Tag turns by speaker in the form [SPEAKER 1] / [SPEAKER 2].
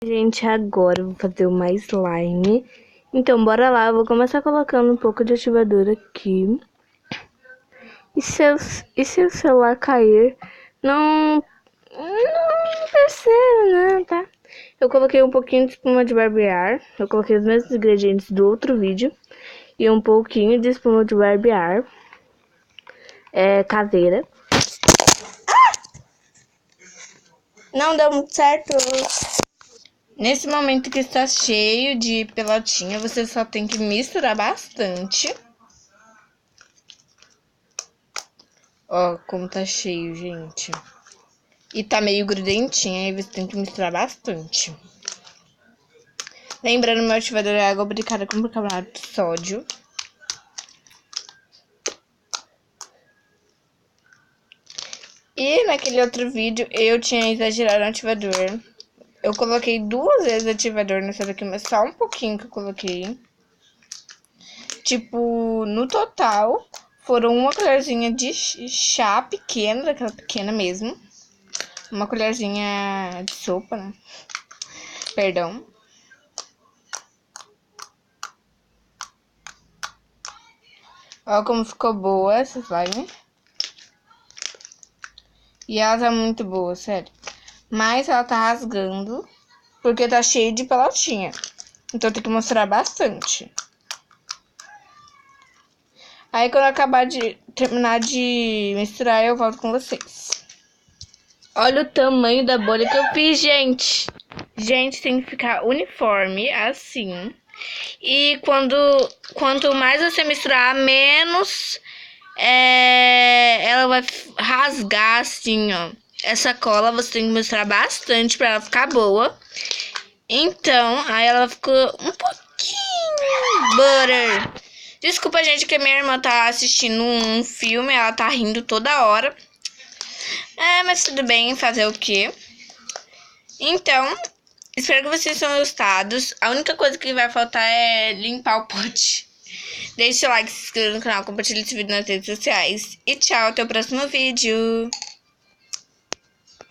[SPEAKER 1] Gente, agora eu vou fazer uma slime. Então, bora lá. Eu vou começar colocando um pouco de ativador aqui. E se o celular cair, não percebe, né, tá? Eu coloquei um pouquinho de espuma de barbear. Eu coloquei os mesmos ingredientes do outro vídeo. E um pouquinho de espuma de barbear. Caseira. Não deu muito certo. Nesse momento que está cheio de pelotinha, você só tem que misturar bastante. Ó, como tá cheio, gente. E tá meio grudentinho, aí você tem que misturar bastante. Lembrando, meu ativador é água brincada com bicarbonato de sódio. E naquele outro vídeo eu tinha exagerado no ativador. Eu coloquei 2 vezes ativador nessa daqui, mas só um pouquinho que eu coloquei. Tipo, no total, foram uma colherzinha de chá pequena, daquela pequena mesmo. Uma colherzinha de sopa, né? Perdão. Olha como ficou boa essa slime. E ela tá muito boa, sério. Mas ela tá rasgando, porque tá cheio de pelotinha. Então tem que mostrar bastante. Aí quando eu acabar de terminar de misturar, eu volto com vocês. Olha o tamanho da bolha que eu fiz, gente. Gente, tem que ficar uniforme, assim. E quanto mais você misturar, menos ela vai rasgar, assim, ó. Essa cola você tem que misturar bastante pra ela ficar boa. Então, aí ela ficou um pouquinho butter. Desculpa, gente, que minha irmã tá assistindo um filme, ela tá rindo toda hora. Mas tudo bem, fazer o quê? Então, espero que vocês tenham gostado. A única coisa que vai faltar é limpar o pote. Deixe o like, se inscreva no canal, compartilhe esse vídeo nas redes sociais. E tchau, até o próximo vídeo.